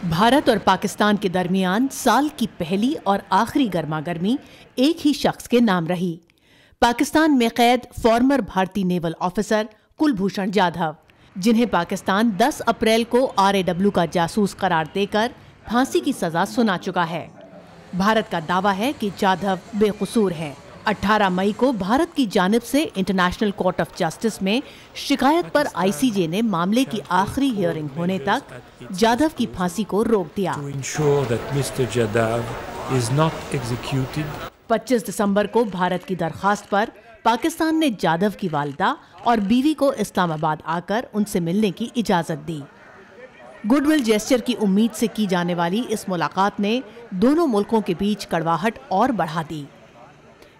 भारत और पाकिस्तान के दरमियान साल की पहली और आखिरी गर्मागर्मी एक ही शख्स के नाम रही। पाकिस्तान में कैद फॉर्मर भारतीय नेवल ऑफिसर कुलभूषण जाधव, जिन्हें पाकिस्तान 10 अप्रैल को RAW का जासूस करार देकर फांसी की सजा सुना चुका है। भारत का दावा है कि जाधव बेकसूर है। 18 मई को भारत की जानिब से इंटरनेशनल कोर्ट ऑफ जस्टिस में शिकायत पर ICJ ने मामले की आखिरी हियरिंग होने तक जाधव की फांसी को रोक दिया। 25 दिसंबर को भारत की दरखास्त पर पाकिस्तान ने जाधव की वालिदा और बीवी को इस्लामाबाद आकर उनसे मिलने की इजाजत दी। गुडविल जेस्चर की उम्मीद से की जाने वाली इस मुलाकात ने दोनों मुल्कों के बीच कड़वाहट और बढ़ा दी।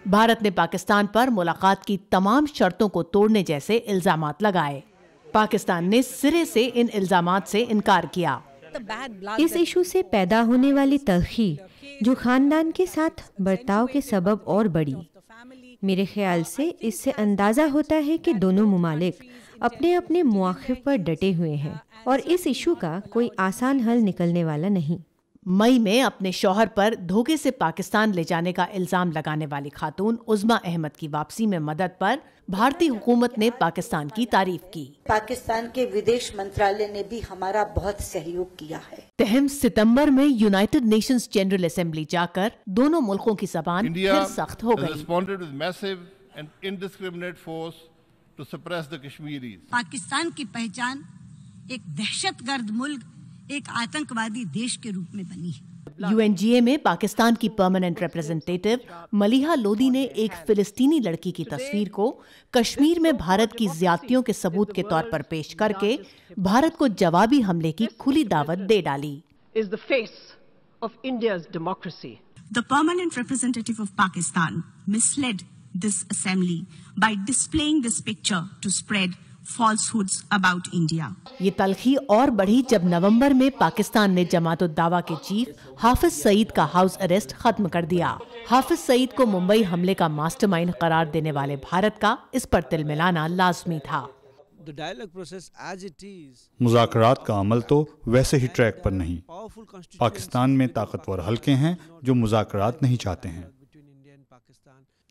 भारत ने पाकिस्तान पर मुलाकात की तमाम शर्तों को तोड़ने जैसे इल्जामात लगाए। पाकिस्तान ने सिरे से इन इल्जामात से इनकार किया। इस इशू से पैदा होने वाली तल्खी जो खानदान के साथ बर्ताव के सबब और बढ़ी। मेरे ख्याल से इससे अंदाजा होता है कि दोनों मुमालिक अपने अपने मौक़िफ़ पर डटे हुए हैं और इस इशू का कोई आसान हल निकलने वाला नहीं। मई में अपने शौहर पर धोखे से पाकिस्तान ले जाने का इल्जाम लगाने वाली खातून उज़्मा अहमद की वापसी में मदद पर भारतीय हुकूमत ने पाकिस्तान की तारीफ की। पाकिस्तान के विदेश मंत्रालय ने भी हमारा बहुत सहयोग किया है। तहम सितंबर में यूनाइटेड नेशंस जनरल असेंबली जाकर दोनों मुल्कों की जबान फिर सख्त हो गई। पाकिस्तान की पहचान एक दहशतगर्द मुल्क, एक आतंकवादी देश के रूप में बनी है। UNGA में पाकिस्तान की परमानेंट रिप्रेजेंटेटिव मलिहा लोदी ने एक फिलिस्तीनी लड़की की तस्वीर को कश्मीर में भारत की ज्यादतियों के सबूत के तौर पर पेश करके भारत को जवाबी हमले की खुली दावत दे डाली। The permanent representative of Pakistan misled this assembly by displaying this picture to spread falsehoods about India. ये तल्खी और बढ़ी जब नवंबर में पाकिस्तान ने जमात-उद-दावा के चीफ हाफिज सईद का हाउस अरेस्ट खत्म कर दिया। हाफिज सईद को मुंबई हमले का मास्टरमाइंड करार देने वाले भारत का इस पर तिल मिलाना लाजमी था। मुज़ाकरात का अमल तो वैसे ही ट्रैक पर नहीं। पाकिस्तान में ताकतवर हलके हैं जो मुज़ाकरात नहीं चाहते हैं।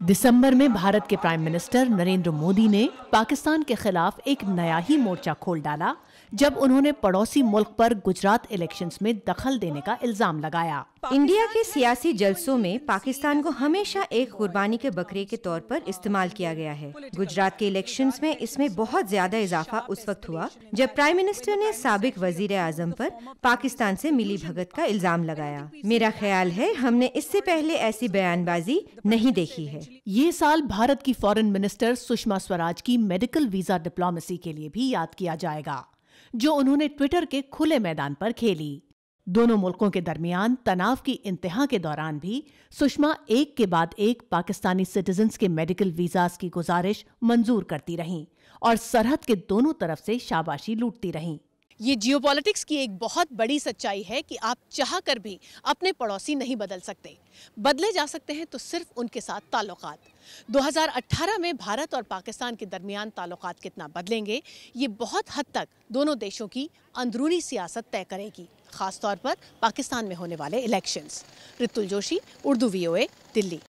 दिसंबर में भारत के प्राइम मिनिस्टर नरेंद्र मोदी ने पाकिस्तान के खिलाफ एक नया ही मोर्चा खोल डाला जब उन्होंने पड़ोसी मुल्क पर गुजरात इलेक्शंस में दखल देने का इल्जाम लगाया। इंडिया के सियासी जलसों में पाकिस्तान को हमेशा एक कुर्बानी के बकरे के तौर पर इस्तेमाल किया गया है। गुजरात के इलेक्शंस में इसमें बहुत ज्यादा इजाफा उस वक्त हुआ जब प्राइम मिनिस्टर ने साबिक वजीर आजम पर पाकिस्तान से मिली भगत का इल्जाम लगाया। मेरा ख्याल है हमने इससे पहले ऐसी बयानबाजी नहीं देखी है। ये साल भारत की फॉरेन मिनिस्टर सुषमा स्वराज की मेडिकल वीजा डिप्लोमेसी के लिए भी याद किया जाएगा, जो उन्होंने ट्विटर के खुले मैदान पर खेली। दोनों मुल्कों के दरमियान तनाव की इंतहा के दौरान भी सुषमा एक के बाद एक पाकिस्तानी सिटीजन्स के मेडिकल वीजास की गुजारिश मंजूर करती रहीं और सरहद के दोनों तरफ से शाबाशी लूटती रहीं। ये जियोपॉलिटिक्स की एक बहुत बड़ी सच्चाई है कि आप चाह कर भी अपने पड़ोसी नहीं बदल सकते। बदले जा सकते हैं तो सिर्फ उनके साथ ताल्लुकात। 2018 में भारत और पाकिस्तान के दरमियान ताल्लुकात कितना बदलेंगे, ये बहुत हद तक दोनों देशों की अंदरूनी सियासत तय करेगी, खासतौर पर पाकिस्तान में होने वाले इलेक्शंस। ऋतुल जोशी, उर्दू VOA, दिल्ली।